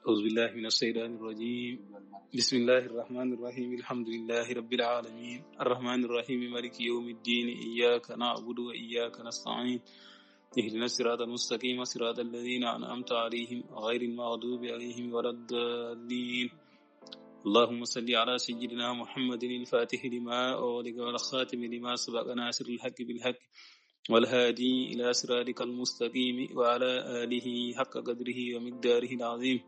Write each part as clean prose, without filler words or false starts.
أعوذ بالله من الشيطان الرجيم بسم الله الرحمن الرحيم الحمد لله رب العالمين الرحمن الرحيم مالك يوم الدين إياك نعبد وإياك نستعين اهدنا الصراط المستقيم صراط الذين أنعمت عليهم غير المغضوب عليهم ولا الضالين اللهم صل على سيدنا محمد الفاتح لما أغلق والخاتم لما سبق ناصر الحق بالحق والهادي إلى صراطك المستقيم وعلى آله حق قدره ومقداره العظيم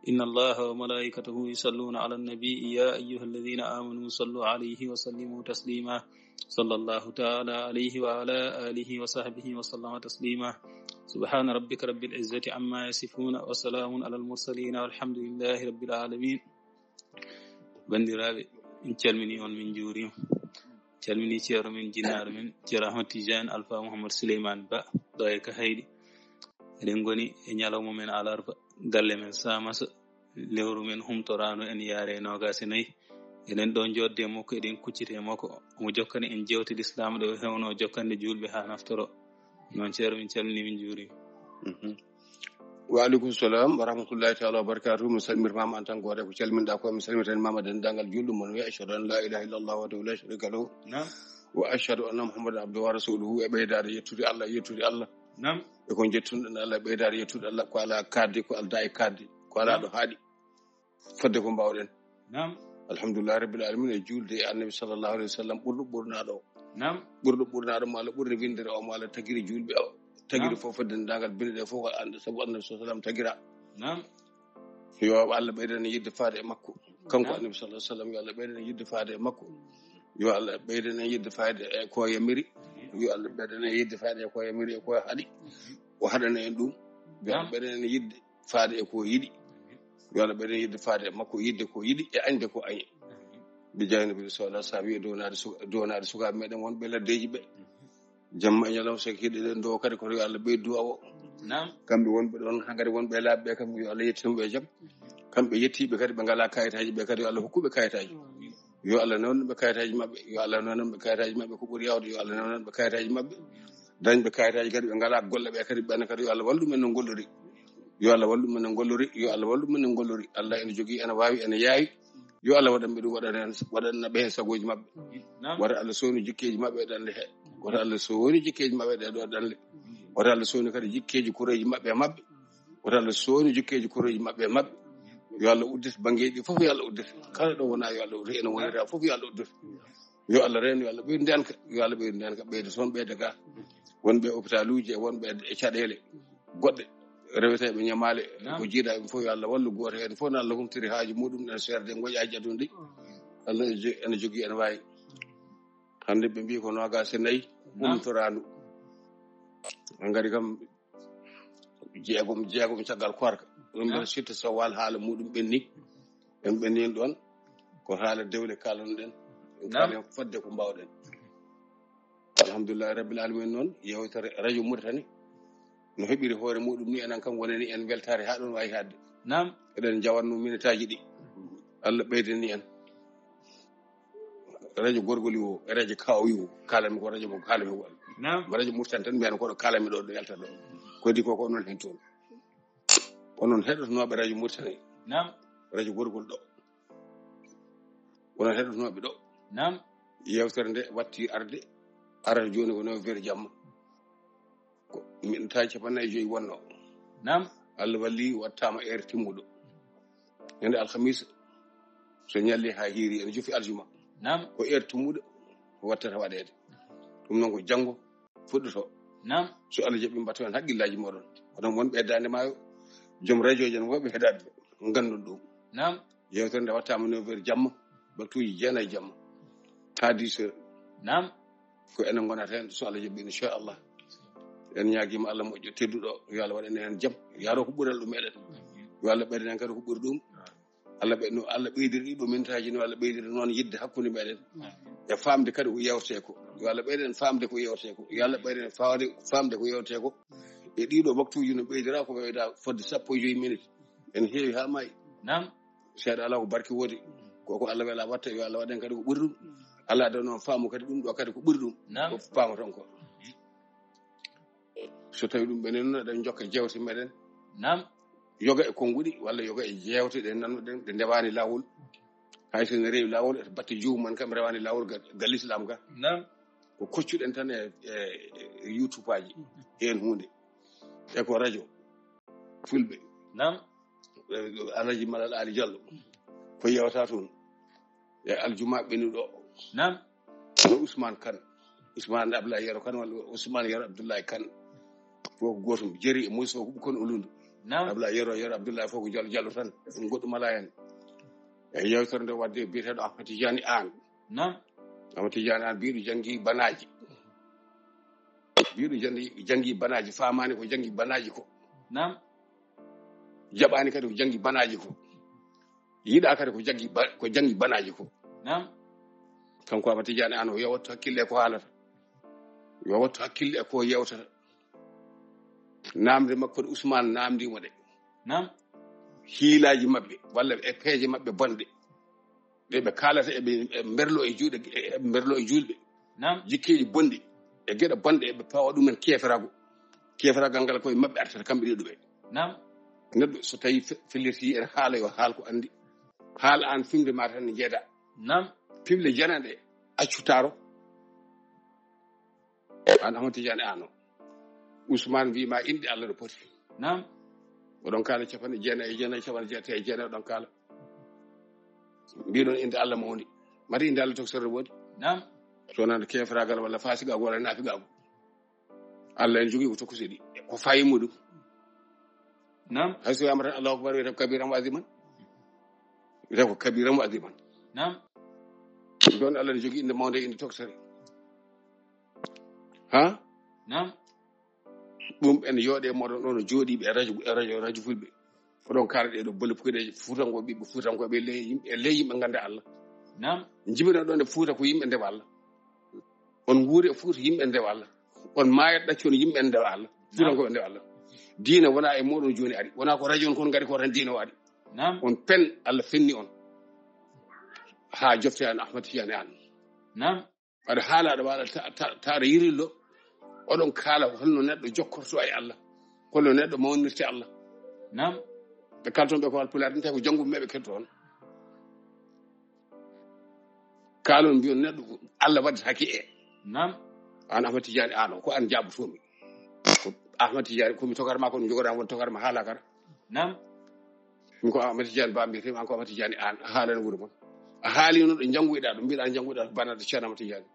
إن الله وملائكته يصلون على النبي يا أيها الذين آمنوا صلوا عليه وسلموا تسليما صلى الله تعالى عليه وعلى آله وصحبه وسلم تسليما سبحان ربك رب العزة عما يصفون وسلام على المرسلين والحمد لله رب العالمين bandiraɓe in calmini on min juurima calmini ceero men jinnaɗo men ceero Ahmad Tidiane Alpha Mouhammad Souleymane Ba ɗo e ka hayɗi eɗen goni e ñalawma men alarba galle men Samassa lewru men humtorano en yaare nogase nayyi eɗen ɗo jodde makko eɗen kuccite makko omo jokkani en jewte l'islam ɗo hewno jokkande julɓe ha naftoro noon ceero min calmini min juurima wa alaikum salam wa rahmatullahi ta'ala wa barakatuh musalmir mama an tan gore ko calminda ko mi salmitan mama den dangal juldum mon wi ashhadu an la ilaha illallah wa la sharika lahu nam wa ashhadu anna muhammadan abduhu wa rasuluhu e beydade yettude Allah nam e ko jettunde Allah beydade yettude Allah ko ala kaddi ko alda e kaddi ko ala do haadi fodde ko mbawden nam alhamdulillah rabbil alamin e julde e annabi sallallahu alaihi wasallam burdo nam burdo mala burdo windere o mala tagiri julbe o tagiri fofu dendagal binde fofu ande sabu annabi sallallahu alaihi wasallam tagira nam yo Allah beydane yidde faade e makko kanko annabi sallallahu alaihi wasallam yo Allah beydane yidde faade e makko yo Allah beydane yidde faade e ko yamiri yo Allah beydane yidde faade e ko yamiri e ko hadi o hadana en dum yo Allah beydane yidde faade e ko yidi yo Allah beydane yidde faade e makko yidde ko yidi e ande ko ayi bi jayna bi sallallahu alaihi wasallam donaade suka meden won be laddeji be jamma e ñalaw so kiɗɗen do kadi ko yo Allah ɓeydu awo nam kamɓe wonɓe ɗon hagari wonɓe laaɓe ɓe kamɓe yo Allah yettinoɓe e jaam kamɓe yettiɓe kadi ɓe ngala kayitaji ɓe kadi yo Allah hokkuɓe kayitaji yo Allah nonɓe kayitaji mabɓe yo Allah nonɓe kayitaji mabɓe ko ɓuri yawde yo Allah nonɓe kayitaji mabɓe dañɓe kayitaji kadi ɓe ngala golle ɓe kadi ɓenne kadi yo Allah wallu men no gollori yo Allah wallu men no gollori yo Allah wallu men no gollori Allah ene jogui ene wawi ene yaawi yo Allah waɗanɓe ɗum waɗannaɓe hen sagoji mabɓe wata Allah sowni jikkeji mabɓe e ɗanle he wata Allah sowni jikkeji mabɓe ɗe ɗo ɗanle wata Allah sowni kadi jikkeji kureji mabɓe e mabɓe wata Allah sowni jikkeji kureji mabɓe e mabɓe yo Allah uddita bangeji ɗi fof yo Allah uddita kala ɗo wona yo Allah uddita ene wonira fof yo Allah uddita yo Allah reno yo Allah ɓeydu ndenka yo Allah ɓeydu ndenka ɓeyda toon ɓeyda ga wonɓe hôpital uji e wonɓe e caɗele goɗɗe reweteɓe ñamale ko jiiɗa ɓe fof yo Allah wallu goto hen fof no Allah humtiri haaji muɗum ene serde goƴaji aduna ɗi Allah ene jogui ene wawi hande ɓe mbi ko nogase nayyi humtorandu ngari kam jeegom caggal korka ɗum mbeɗa sitta so wal haala muɗum ɓenni en ɓennin ɗon ko haala dewle kalanoɗen kalen fodde ko mbawɗen alhamdulillahi rabbil alamin noon yewtere radio Mauritanie no heɓiri hoore muɗum ni enen kam wonani en weltare ha ɗon wawi hadde nam eɗen jawanno minutaji ɗi Allah ɓeydani en radio gorgoli o e radio kawi o kalami ko radio mo kalami ko nam radio Mauritanie tan mbiyan koɗo kalami ɗo ɗo yalta ɗo kodi koko onon hen toon onon heɗotonoɓe radio Mauritanie nam radio gorgol ɗo onon heɗotonoɓe ɗo nam yewtere nde watti arata joni ko 9h jamma ko min taji 45 wonno nam Allah walli wattama heure timmuɗo ñande alhamisa so ñalli ha hiiri ene jofi aljuma nam ko heure timmuɗo wattata waɗede ɗum noon ko janggo fuɗɗoto nam so Allah jaɓi mbatta hen haqqillaji moɗon oɗon wonɓe heddade maayo joom radio ji en woɓe heɗade gandon ɗum nam yewtere nde wattama 9h jamma baktuji 9 jamma ha 10h nam ko enen gonata hen so Allah jaɓi inchallah en ñaguima Allah moƴƴo tedduɗo yo Allah waɗane hen jaam yaro ko ɓural ɗum meɗen yo Allah ɓeydanen kadi ko ɓuri ɗum Allah ɓeydiri ɗiɗo mintaji no Allah ɓeydiri noon yidde hakkude meɗen e famde kadi ko yewte ko yo Allah ɓeyden famde ko yewte ko yo Allah ɓeyden famde ko yewte ko e ɗiɗo waktuji no ɓeydira ko ɓeyda fodde 15 minutes en heewi ha maayi nam seeɗa ala ko barke woodi koko Allah wela watta yo Allah waɗen kadi ko ɓuri ɗum Allah adda noon faamu kadi ɗum ɗo kadi ko ɓuri ɗum ko faama ton ko so tawi ɗum ɓenen noon eɗen jokka jewte meɗen nam yoga e konguɗi walla yoga e jewte ɗe nannoɗen ɗe ndewani lawol hay so ne rewi lawol e batte jomum man kam rewani lawol gal islam ga ko koccuɗen tan e youtube aji hen hunde e ko radio fulɓe alaji malal ali diallo ko yewta toon e aljuma ɓenuɗo no ousmane kane ousmane abdoulaye yero kane walla ousmane yero abdoulaye kane fof ko gotum jeeri e muso ko ɓukkon olundu abdoulaye yero abdoulaye fof ko diallo tan ɗum goɗɗum mala hen e yewtere nde wadde biyeteɗo Ahmad Tidiane an Ahmad Tidiane an mbiɗo jangi banaji mbiɗo jangi banaji famani ko jangi banaji ko jaɓani kadi ko jangi banaji ko yiiɗa kadi ko jangi banaji ko kanko Ahmad Tidiane an o yewatto hakkille e ko haalata yo wattu hakkille e ko yewtata namde makko Ousmane namdimo ɗe hiilaji mabɓe walla e peeje mabɓe bonɗe ɗe ɓe kaalata eɓe berlo e juuɗe eɓe berlo e julɓe jikkeji bonɗi e geɗe bonɗe eɓe pawa ɗumen keferagal ngal koye mabɓe artata kamɓe ɗiɗo ɓe neɗɗo so tawi felliti en haala yo haal ko andi haala an fimde ma tan ne jeeda fimle janande accutaro an Ahmad Tidiane ano Ousmane wima inde Allah ɗo poti oɗon kaala capanɗe jeenayi e jeenayi capanɗe jeetati e jeenayi oɗon kaala mbiɗon inde Allah mawni mati inde Allah toksere woodi so nande kefragal walla fasigago walla nafigago Allah en jogui ko tokkuseɗi ko fayi muɗum hay so wiyama tan Allahu akbar wiyete ko kabiran wa aziman wiyete ko kabiran wa aziman ɗon Allah ne jogui inde mawde inde toksere ha ɗum en yooɗe moɗon ɗon no jooɗiɓe e radio fulɓe oɗon kaala ɗeɗo bolle pukuɗeje fuutankoɓe ɓiɓɓe fuutankoɓe ley yimɓe ganda Allah jibiɗon ɗon e fuuta ko yimɓe ndewa Allah on guuri e fuuta yimɓe ndewa Allah on maayat ɗacci on yimɓe ndewa Allah fuutankoɓe ndewa Allah diina wona e moɗon joni ari wona ko radio on kon gari ko tan diina o ari on pen Allah fenni on ha jofte an Ahmad Tidiane an aɗa haalaɗo waɗa taɗa yirillo oɗon kaala holno neɗɗo jokkorto e Allah holno neɗɗo mawnirte Allah ɓe kalton ɓe ko Alpulaar ɗum tawi ko jannguɓe meɓe ketto on kaalon mbiyon neɗɗo Allah waddetake an Ahmad Tidiane an ko an jaɓotomi ko Ahmad Tidiane komi tokarma ko ɗum jogoɗama won tokarma haala kara min ko Ahmad Tidiane ba mbiyetemi an ko Ahmad Tidiane an a haalano wuuro mon a haalino ɗo janngoyɗa ɗum mbiɗa janngoyɗa to banade Ceerno Ahmad Tidiane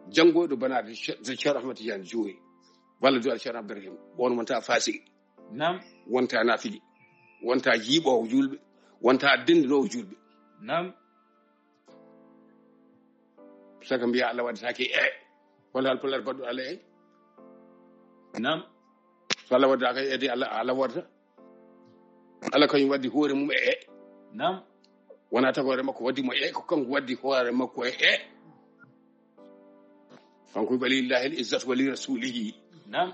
janngoyɗo banade Ceerno Ahmad Tidiane jooyi walla duwaɗa Ceerno Abdourahim on wonta fasiki wonta nafigi wonta jiiɓowo julɓe wonta dendinowo julɓe saka mbiya Allah waddetake walla Alpulaar badɗo Allah so Allah waddaka ede Allah wadda Allah kañum waddi hoore mum wona tagore makko waddi mo ko kanko waddi hoore makko kanko walillahi al-izzatu wa li rasulihi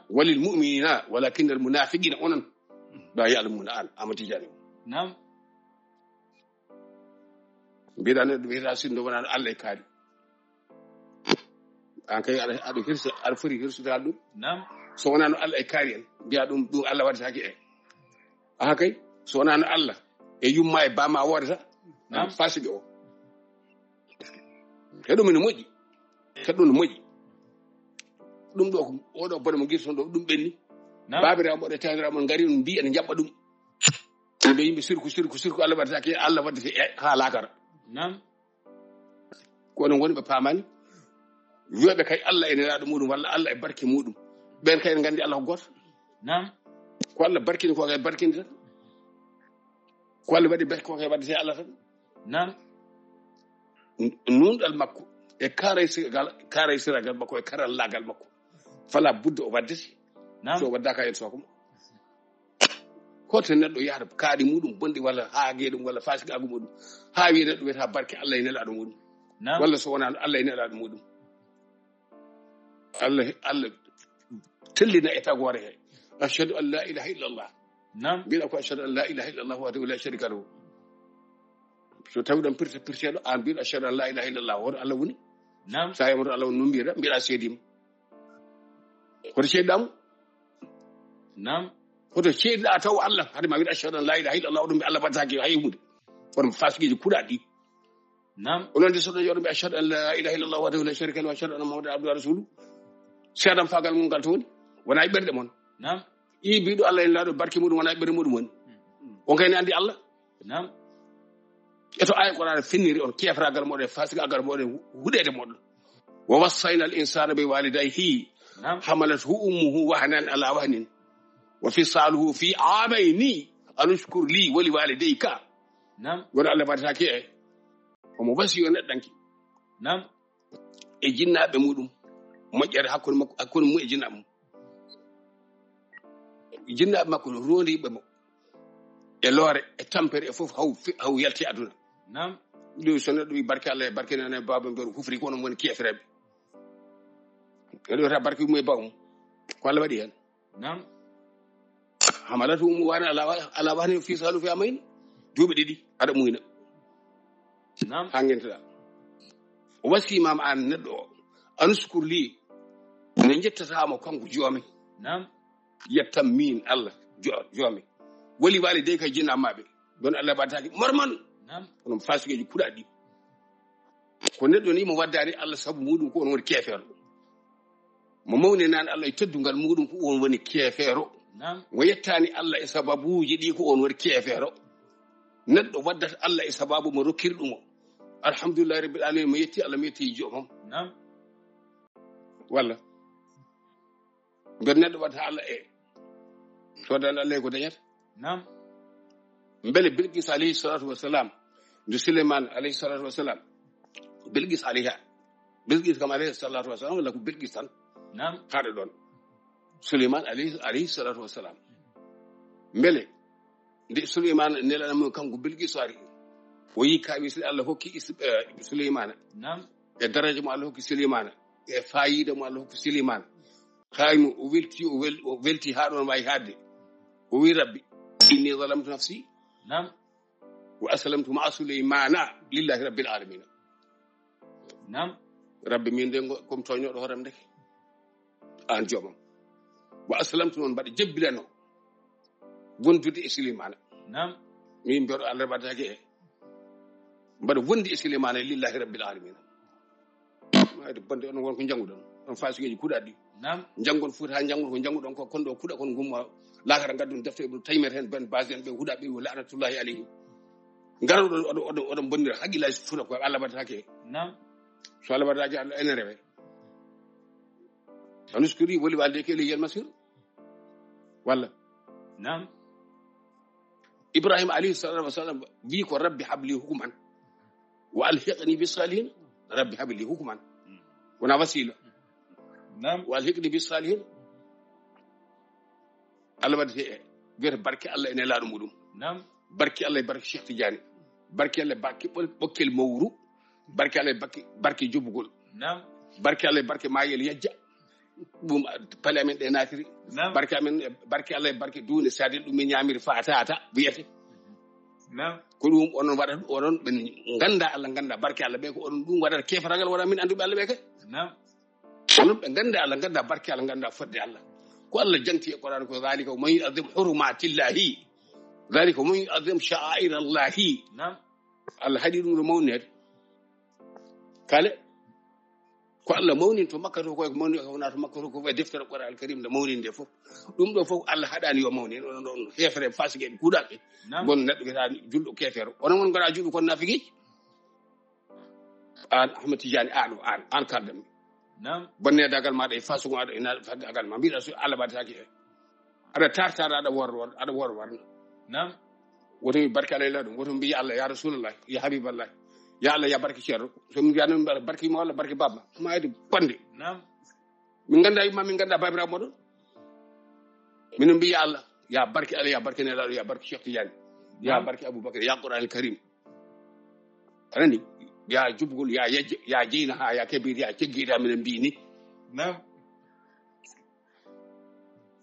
wa lil mu'minina walakinna al munafiqina onon la ya'lamuna an Ahmad Tidiane mbiɗa neɗɗo wiyata sinno wona Allah e kaari an kay aɗa foti hirsude ɗum so wonano Allah e kaari en mbiya ɗum Allah waɗetake aha kay so wonano Allah e yumma e bama wodata fasige o heɗum ne moƴƴi heɗum ne moƴƴi ɗum ɗo oɗo bone mo guirton ɗo ɗum ɓenni babiraɓe moɗe taniraɓe ngari on mbi en jaɓɓa ɗum ɓe yimɓe sirku Allah waɗetake Allah waddete ha lakara ko onon woni ɓe pamani wiyoɓe kay Allah e nelaɗo muɗum walla Allah e barke muɗum ɓen kay ne gandi Allah ko goto ko Allah barkini ko kay barkini tan ko Allah waɗi barke ko kay waddete Allah tan nunɗal makko e karaysiral makko e karallagal makko fala budde o waddete so waddaka hen sokoma hoto neɗɗo yahata kaaɗi muɗum bonɗi walla haage ɗum walla fasigagu muɗum ha wiye neɗɗo wiyata barke Allah e nelaɗo muɗum walla so wonano Allah e nelaɗo muɗum Allah tellina e tagore he ashhadu an la ilaha illallah mbiɗa ko ashhadu an la ilaha illallah wahdahu la sharika lahu so tawi ɗon pirteɗo an mbiɗa ashhadu an la ilaha illallah woto Allah woni sa yamato Allah woni no mbiɗa mbiɗa seedima hoto seedɗamo hoto ceeɗa taw Allah hade ma wiɗa ashhadu an la ilaha illallah oɗon mbi Allah bataki hay hunde on fasiki kuɗaɗi nam onon de soɗon yoɗon mbi ashhadu an la ilaha illallah wahdahu la sharika lahu wa ashhadu anna muhammadan abduhu wa rasuluhu seeɗam fagal mum ngal to woni wona e ɓerɗe mon nam i biɗo Allah en laaɗo barke muɗum wona e ɓerɗe muɗum woni on kayne andi Allah nam eto aya qur'ana fenniri on kefragal moɗon fasika agal moɗon huɗede moɗon wa wassayna al insana bi walidayhi nam hamalathu ummuhu wahnan ala wahnin wa fisaluhu fi amaini an ushkur li wa li walidayka nam wona Allah bataki e omo wasi yo neɗɗanki nam e jinnaɓe muɗum moƴƴere hakkude mum e jinnaɓe mum jinnaɓe makko no rondiɓe mo e loore e tampere e fof haw yalti aduna nam ɗum so neɗɗo wi barke Allah e barke nane baba mbeɗo hufri kono woni kefreɓe eɗo wiyata barke mum e bawmum ko Allah waɗi hen nam hamalatu wani ala wahni fisalu fi amayn duuɓi ɗiɗi aɗa muyna nam ha genteɗa o wasimama an neɗɗo o anuskur li ne jettatamo kanko joomi nam yettam min Allah joomi wali wali de kay jinnamaɓe don Allah bataki marman nam onon fasikeji kuɗaɗi ko neɗɗo ni mo waddani Allah sabu muɗum ko on woni kefeero mo mawni nan Allah e teddungal muɗum ko on woni kefeero nam mo yettani Allah e sababuji ɗi ko on woni kefeero neɗɗo waddata Allah e sababu mo rokkiri ɗum o alhamdulillahi rabbil alamin mo yetti Allah mo yetti joomam nam walla nder neɗɗo waddata Allah e sodani Allah e ko dañata nam mbele Bilqis alayhi salatu wassalam nde Suleyman alayhi salatu wassalam Bilqis kam alayhi salatu wassalam walla ko Bilqis tan nam haɗa ɗon Suleyman alayhi salatu wassalam mbele nde Suleyman nelanamo kanko Bilqis ari o yi kaɓi Allah hokki Suleymana nam e daraja mo Allah hokki Suleymana e fayida mo Allah hokki Suleymana haymo o welti ha ɗon wawi hadde o wi rabbi inni zalamtu nafsi nam wa aslamtu ma'a Suleymana lillahi rabbil alamin nam rabbi min de kom toñoɗo horam de an joomam wa aslamtu noon mbaɗa jebbilano wondude e Suleymana nam min mbiɗo Allah batake e mbaɗa wondi e Suleymana lillahi rabbil alamin mayde bande on won ko janguɗon on fasikeji kuɗaɗi nam jangon fuuta ha jangon ko janguɗon ko kon ɗo kuɗa kon gumma lakara gaddun defte ibnu taymet hen ben base en ɓe huɗa ɓe la'natullahi alayhi garoɗon oɗon bonnira haqqillaji fuuta ko Allah batake nam so Allah batake Allah ene rewe anuskuri woli walde ke leyel masir walla nam Ibrahima alayhi salatu wasalam wi ko rabbi habli hukman wa alhiqni bis salihin rabbi habli hukman wona wasila nam wa alhiqni bis salihin Allah wadde e wiyata barke Allah ene laaɗo muɗum nam barke Allah e barke Cheikh Tidiane barke Allah e barke ɓokkel mawru barke Allah e barke jobugol nam barke Allah e barke mayel yajja ɗum pale amen ɗe natiri nam barke Allah e barke duune sadel ɗum min ñamiri fatata wiyete nam ko ɗum onon waɗata onon ɓe ganda Allah ganda barke Allah ɓe ko onon ɗum waɗata kefaragal wona min anduɓe Allah ɓe kay nam onon ɓe ganda Allah ganda barke Allah ganda fodde Allah ko Allah janti e Qur'an ko zalika man yu'azzim hurumatillahi zalika man yu'azzim sha'airallahi nam Allah haɗi ɗum ɗo mawnede kale ko Allah mawnin to makka to koye ko mawni ko wona to makka to ko e deftere Qur'an al-Karim nde mawninde fof ɗum ɗo fof Allah haɗani yo mawni ɗon ɗon hefere fasigueɓe kuuɗaɓe gon neɗɗo wiyata julɗo kefere onon won gara julɗo kon nafiguiji an Ahmad Tidiane an kaldami nam bonnedagal maɗa e façon aɗa ena faddagal ma mbiɗa so Allah bataki e aɗa tartara aɗa wor warna nam woto mi barke Allah ɗum woto mbi ya Allah ya rasulullah ya habiballah ya Allah ya barke ceerno so mi wiyano barke mo walla barke babma mayde bande nam min ganda yumma min ganda babiraɓe moɗon mino mbi ya Allah ya barke Allah ya barke nelaɗo ya barke Cheikh Tidiane ya barke Aboubacar ya Qur'an al-Karim anani ya jubgol ya yejje ya jeyna ha ya kebir ya ceggiɗa minen mbini nam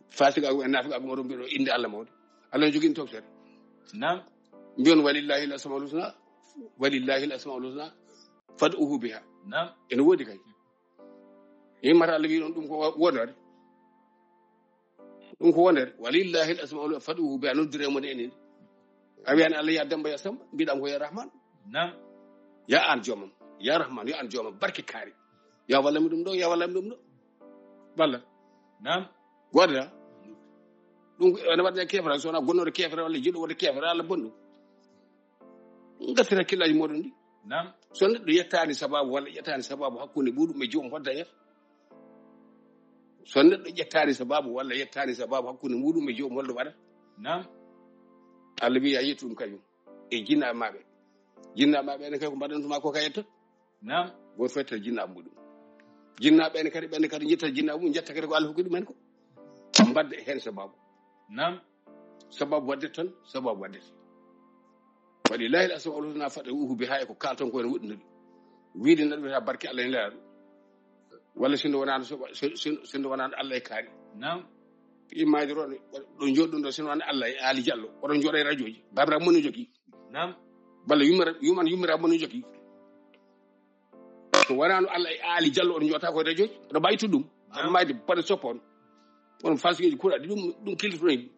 fasiga ko nafiga ko moɗon mbiɗo inde Allah mawde Allah no jogini toktere nam mbiyon walillahi al-asmaul husna fad'uhu biha nam ene woodi kay yimmata Allah wi ɗon ɗum ko wonode ɗum ko wonere walillahi al asmaul faduhu bi anudire mon enen a wiyan Allah ya damba ya samba mbiɗam ko ya rahman nam ya an jomam ya rahman ya an jomam barke kaari ya wallami ɗum ɗo ya wallami ɗum ɗo balla nam goɗɗa ɗum ene waɗa kefere sowona gonnoɗo kefere walla jiɗo wonde kefere Allah bonɗum gattira killaji moɗon ɗi nam so neɗɗo yettani sababu walla ƴettani sababu hakkude muɗum e joomum hodda yetta so neɗɗo ƴettani sababu walla yettani sababu hakkude muɗum e joomum holɗo waɗa nam Allah wi a yettu ɗum kañum e jinnaɓe maɓe ene kay ko mbaɗantuma ko ka yettat nam goto fof yetta jinnaɓe muɗum jinnaɓe ene kadi ɓenne kadi jetta jinnaɓe mum jetta kadi ko Allah hokki ɗumen ko mbadda hen sababu nam sababu wadde tan sababu waddete waɗi lahil asmaul husna faɗa uhubi ha e ko kalton ko ene woɗɗiniri wiide neɗɗo wiyata barke Allah ene leela ɗum walla sinno wonano Allah e kaari nam immaji ɗo ɗo joɗɗum ɗo sinno wonano Allah e Ali Diallo oɗon jooɗa e radio ji babiraɓe mon jogui nam balla yummiraɓe mon jogui so wonano Allah e Ali Diallo oɗon jooɗata koye radio ji oɗo ɓaytu ɗum ammayde baɗa soppon onon fasigueji kuuɗaɗi ɗum kiltotoyɗi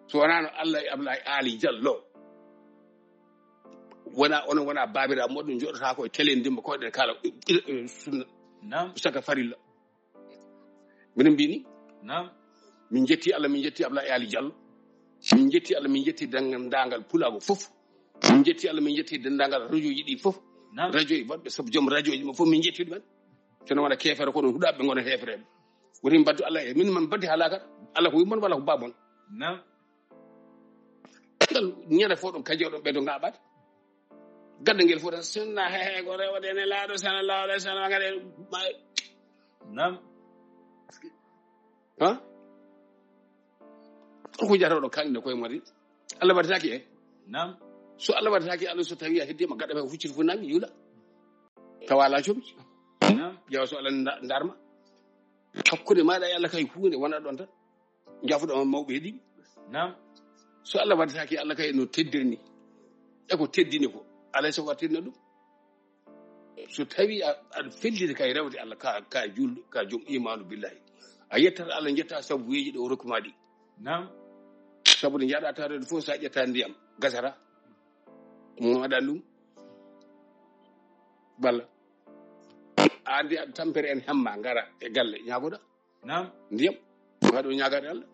so wonano Allah e Abdoulaye Ali Diallo wona babiraɓe moɗon jooɗata koye télé ndimba koyɗen kala sunna nam saka farilla minen mbini nam min jetti Allah min jetti Abdoulaye Ali Diallo min jetti Allah min jetti dendagal pulago fof min jetti Allah min jetti dendagal radio ji ɗi fof nam radio ji waɗɓe saabu joom radio ji ma fof min jetti ɗumen sono wona kefere ko ɗon huɗaɓe gona hefreɓe woni mbaddu Allah e min man baddi halakata Allah ko wimmon walla ko babon nam ngal ñande fof ɗon kaje ɗon ɓeydo ngaɓade gadda ngel fof tan sunna he ko rewde ne laaɗo sallallahu alaihi wasallam ngade nam ha ko jaraw ɗo kanɗe koye mari Allah waɗataki e nam so Allah waɗataki Allah so tawi a heddima gaɗa ɓe fucciti fu nangi yuula tawa ala comci nam ƴeewa so Allah darma hakkude maɗa e Allah kay hunde wona ɗon tan jafuɗo on mawɓe heeɗiɓe nam so Allah waɗataki Allah kay no teddirni e ko teddini ko alay so wattinna ɗum so tawi aɗa fellide kay rewde Allah ka julɗo ka joom imanu billahi a yettata Allah jetta sabu weeji ɗo rokkuma ɗi nam sabu nde jaɗa tawde fof sa ƴetta ndiyam gasata mo waɗan ɗum balla andi tampere en hemma ngara e galle ñagoɗa nam ndiyam waɗo ñagade Allah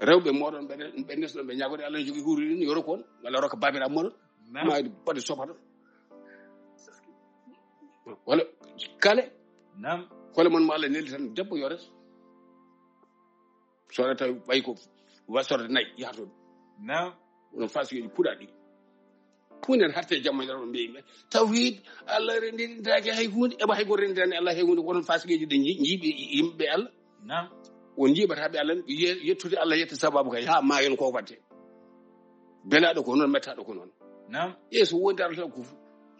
rewɓe moɗon ɓe nesɗon ɓe ñagode Allah ne jogui huuriri ni yoro ko on walla roka babiraɓe moɗon ma baɗe sopata walla kale nam kole mon mo Allah nelli tan debbo yores soɗa tawi ɓayi ko wasorde nayyi yahatoɗo nam onon fasigueji puɗa ɗi hunden harte jamma ɗo mbi yimɓe tawhid Allah rendinitake hay hunde eɓa hay goto renditani Allah hay hunde wonon fasigueji ɗe jiiɓi yimɓeɓe Allah nam won jiiɓataɓe Allah yettude Allah yetta sababu kay ha mayon ko watte belaɗo ko noon mettaɗo ko noon nam so wondi Allah tan ko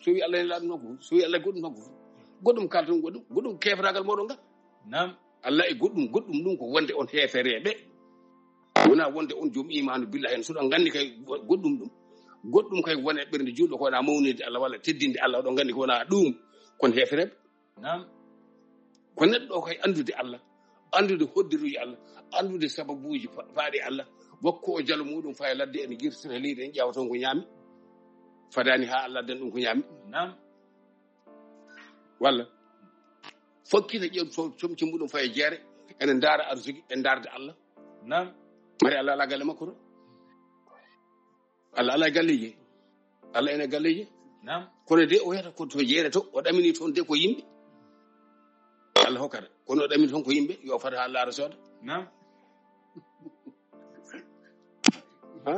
so wi Allah ne laaɗum noon ko so wi Allah goɗɗum noon ko goɗɗum kalton goɗɗum kefragal moɗon ngal nam Allah e goɗɗum ɗum ko wonde on hefereɓe wona wonde on joom imanu billah hen suɗon gandi kay goɗɗum kay wone ɓernde julɗo ko wona mawnide Allah walla teddinde Allah oɗon gandi ko wona ɗum kon hefereɓe nam ko neɗɗo kay andude Allah andude hoddiruji Allah andude sababuji faaɗi Allah wakko o jalo muɗum fa e ladde ene girtira leydi en ƴeewa toon ko ñaami fadani ha Allah den ɗum ko ñaami nam walla fokkita ƴeew comci muɗum fa e jeere ene ndaara arsugi e ndaarde Allah nam mari Allah ala galle makko to Allah ala galleji Allah ene galleji nam kono de o wiyata ko to jeere to o ɗamini toon de ko yimɓe Allah hokkata kono o ɗamini toon ko yimɓe yo fata ha laara sooda nam ha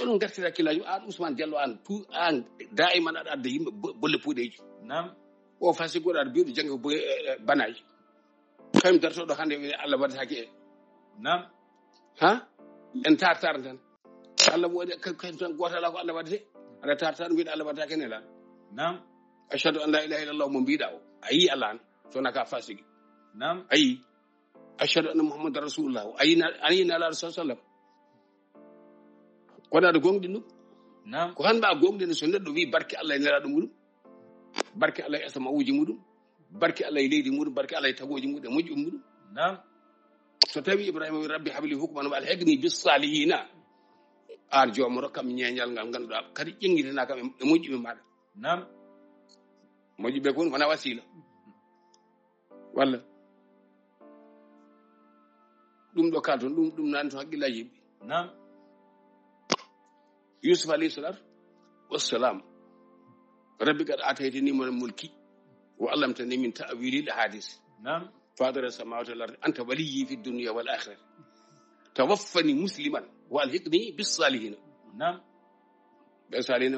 onon gartira hakkillaji an Ousmane Diallo an tout an daiman aɗa adda yimɓe bolle puuɗeji nam o fasi goɗo aɗa mbiɗo jangge ko banaji kañum dartoɗo hande wi Allah waɗataki e nam ha en tartar tan Allah woɗi kañum tan goto ala ko Allah waɗate aɗa tartar mbiɗa Allah waɗataki ene lan nam ashhadu an la ilaha illallah mo mbiɗa o ayi Allah an sona ka fasigi nam ayi ashhadu anna muhammadan rasulullah o ayi nalaɗo sa sallam kono aɗa gonɗi ɗum nam ko hanma a gonɗini so neɗɗo wi barke Allah e nelaɗo muɗum barke Allah e asama uji muɗum barke Allah e leydi muɗum barke Allah e tagoji muɗum e moƴƴu muɗum nam so tawi Ibrahima wi rabbi habli hukman wa alhiqni bis salihina an jomoro kam ñeñal ngal ganduɗa kadi ƴeŋŋitana kam e moƴƴuɓe maɗa nam moƴƴuɓe kon wona wasila walla ɗum ɗo kalton ɗum nani to haqqillaji yimɓe nam Yusuf alayhi salatu wassalam rabbi qad ataytani min mulki wa allamtani min ta'wili al-ahadith nam فاطر السماوات والارض انت وليي في الدنيا والاخره توفني مسلما والحقني بالصالحين nam بالصالحين